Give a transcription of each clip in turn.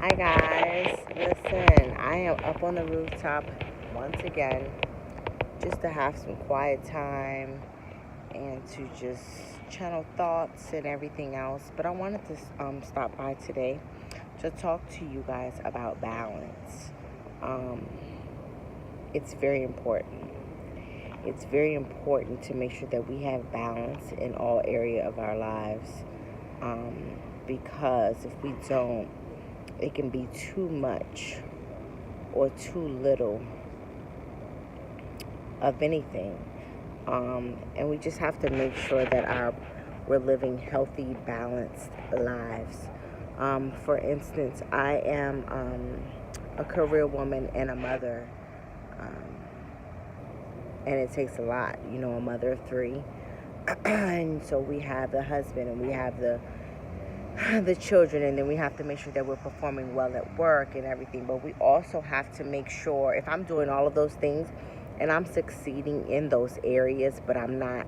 Hi guys, listen, I am up on the rooftop once again just to have some quiet time and to just channel thoughts and everything else. But I wanted to stop by today to talk to you guys about balance. Um, it's very important. It's very important to make sure that we have balance in all area of our lives, because if we don't, it can be too much or too little of anything. And we just have to make sure that we're living healthy, balanced lives. For instance, I am a career woman and a mother, um, and it takes a lot. A mother of three, and so we have the husband and we have the children, and then we have to make sure that we're performing well at work and everything. But we also have to make sure, if I'm doing all of those things and I'm succeeding in those areas, but I'm not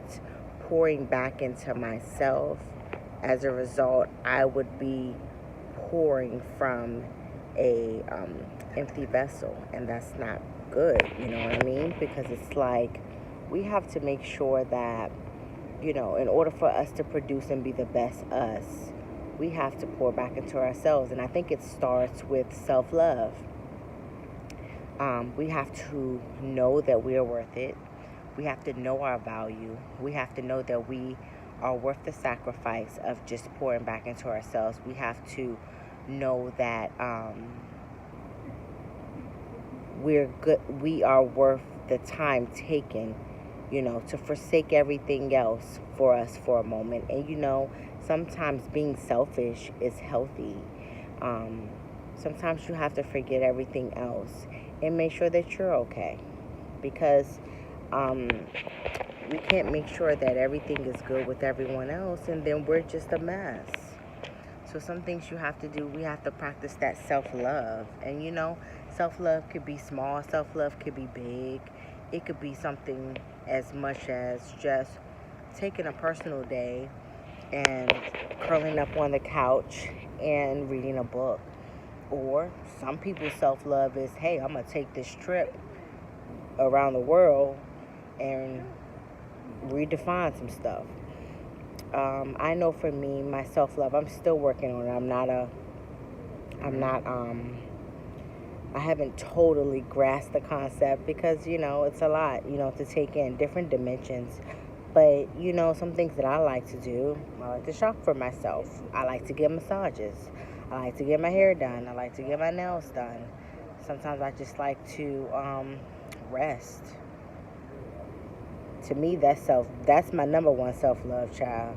pouring back into myself, as a result, I would be pouring from a empty vessel, and that's not good. You know what I mean? Because it's like we have to make sure that, in order for us to produce and be the best us, we have to pour back into ourselves. And I think it starts with self-love. We have to know that we are worth it. We have to know our value. We have to know that we are worth the sacrifice of just pouring back into ourselves. We have to know that we're good. We are worth the time taken, to forsake everything else for us for a moment. And sometimes being selfish is healthy. Sometimes you have to forget everything else and make sure that you're okay, because we can't make sure that everything is good with everyone else, and then we're just a mess. So some things you have to do, we have to practice that self-love. And self-love could be small, self-love could be big. It could be something as much as just taking a personal day and curling up on the couch and reading a book. Or some people's self-love is, hey, I'm going to take this trip around the world and redefine some stuff. I know for me, my self-love, I'm still working on it. I haven't totally grasped the concept, because, it's a lot, to take in different dimensions. But, some things that I like to do, I like to shop for myself. I like to get massages. I like to get my hair done. I like to get my nails done. Sometimes I just like to rest. To me, that's my number one self-love, child.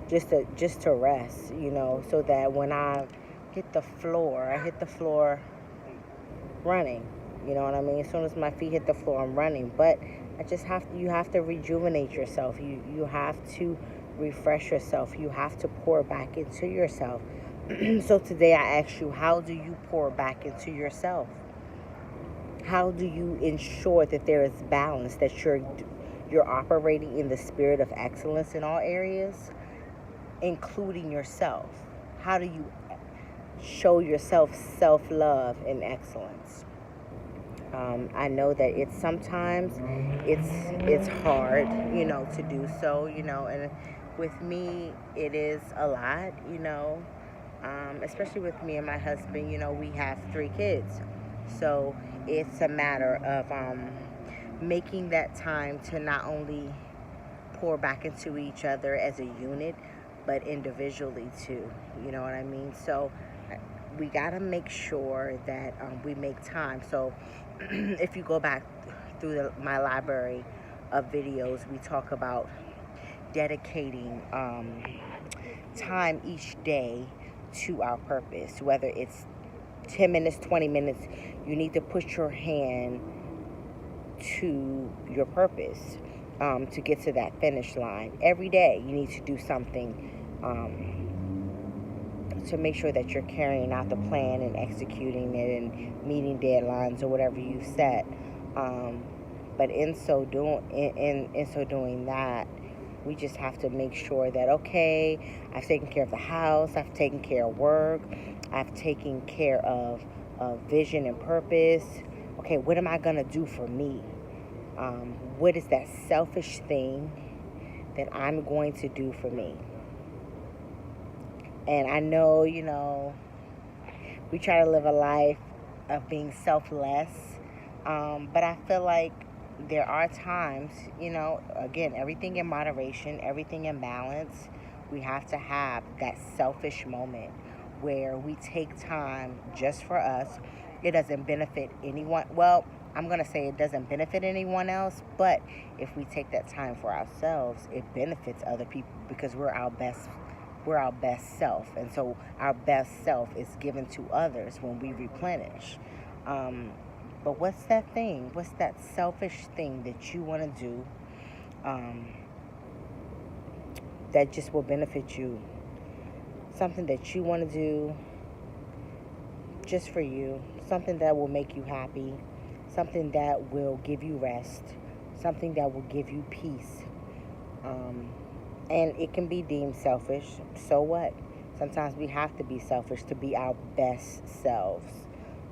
Just to rest, so that when I hit the floor running. You know what I mean? As soon as my feet hit the floor, I'm running. But you have to rejuvenate yourself. You have to refresh yourself. You have to pour back into yourself. So today I ask you, how do you pour back into yourself? How do you ensure that there is balance, that you're operating in the spirit of excellence in all areas, including yourself? How do you show yourself self-love and excellence? I know that sometimes it's hard, to do so, and with me it is a lot, especially with me and my husband. We have 3 kids, so it's a matter of making that time to not only pour back into each other as a unit, but individually too. You know what I mean? So we got to make sure that we make time. So if you go back through my library of videos, we talk about dedicating time each day to our purpose. Whether it's 10 minutes, 20 minutes, you need to put your hand to your purpose, to get to that finish line. Every day you need to do something to make sure that you're carrying out the plan and executing it and meeting deadlines or whatever you set. But in so doing that, We just have to make sure that, okay, I've taken care of the house, I've taken care of work, I've taken care of vision and purpose. Okay, what am I going to do for me? What is that selfish thing that I'm going to do for me? And I know, we try to live a life of being selfless, but I feel like there are times, again, everything in moderation, everything in balance. We have to have that selfish moment where we take time just for us. It doesn't benefit anyone. Well, I'm going to say it doesn't benefit anyone else, but if we take that time for ourselves, it benefits other people because we're our best self. And so our best self is given to others when we replenish. But what's that thing? What's that selfish thing that you want to do that just will benefit you? Something that you want to do just for you. Something that will make you happy. Something that will give you rest. Something that will give you peace. And it can be deemed selfish. So what? Sometimes we have to be selfish to be our best selves.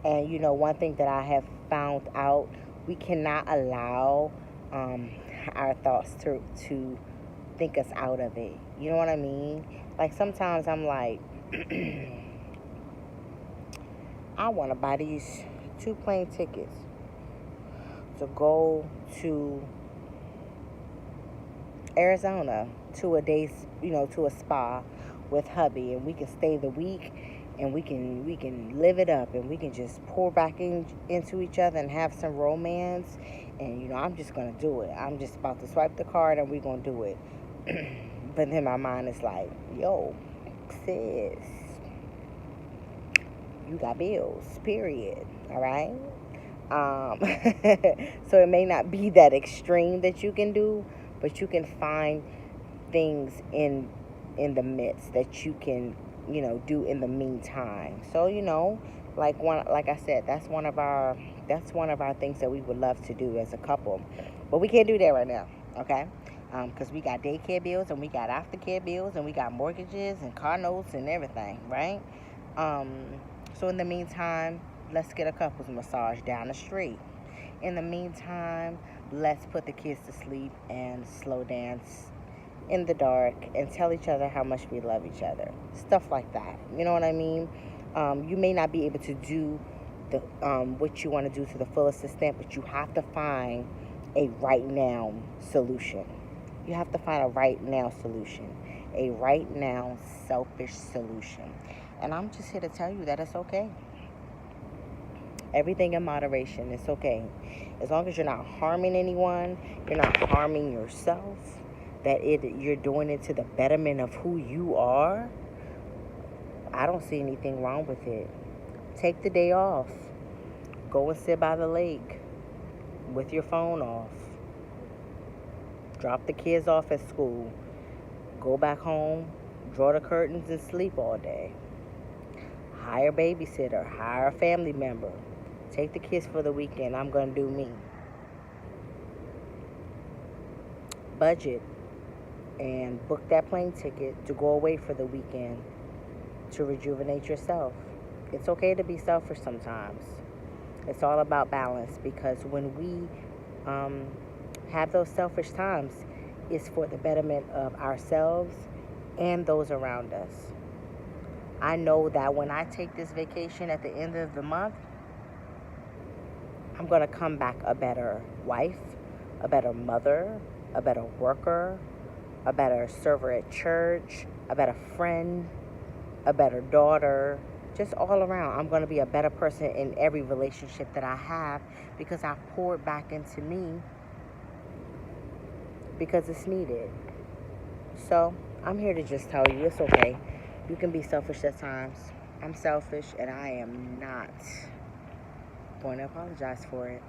And one thing that I have found out, we cannot allow our thoughts to think us out of it. You know what I mean? Like sometimes I'm like, I want to buy these 2 plane tickets to go to Arizona to a day, to a spa with hubby, and we can stay the week, and we can live it up, and we can just pour back into each other and have some romance. And I'm just gonna do it. I'm just about to swipe the card, and we're gonna do it. But then my mind is like, yo, sis, you got bills, period. All right. So it may not be that extreme that you can do, but you can find things in the midst that you can, do in the meantime. So, like I said, that's one of our things that we would love to do as a couple. But we can't do that right now, okay? Because we got daycare bills, and we got aftercare bills, and we got mortgages and car notes and everything, right? So in the meantime, let's get a couples massage down the street. In the meantime, let's put the kids to sleep and slow dance in the dark and tell each other how much we love each other. Stuff like that. You know what I mean? You may not be able to do the what you want to do to the fullest extent, but you have to find a right now solution. You have to find a right now solution. A right now selfish solution. And I'm just here to tell you that it's okay. Everything in moderation. It's okay. As long as you're not harming anyone, you're not harming yourself, that you're doing it to the betterment of who you are, I don't see anything wrong with it. Take the day off. Go and sit by the lake with your phone off. Drop the kids off at school. Go back home, draw the curtains, and sleep all day. Hire a babysitter. Hire a family member. Take the kids for the weekend. I'm going to do me. Budget and book that plane ticket to go away for the weekend to rejuvenate yourself. It's okay to be selfish sometimes. It's all about balance, because when we have those selfish times, it's for the betterment of ourselves and those around us. I know that when I take this vacation at the end of the month, I'm going to come back a better wife, a better mother, a better worker, a better server at church, a better friend, a better daughter, just all around. I'm going to be a better person in every relationship that I have, because I've poured back into me, because it's needed. So I'm here to just tell you it's okay. You can be selfish at times. I'm selfish, and I am not going to apologize for it.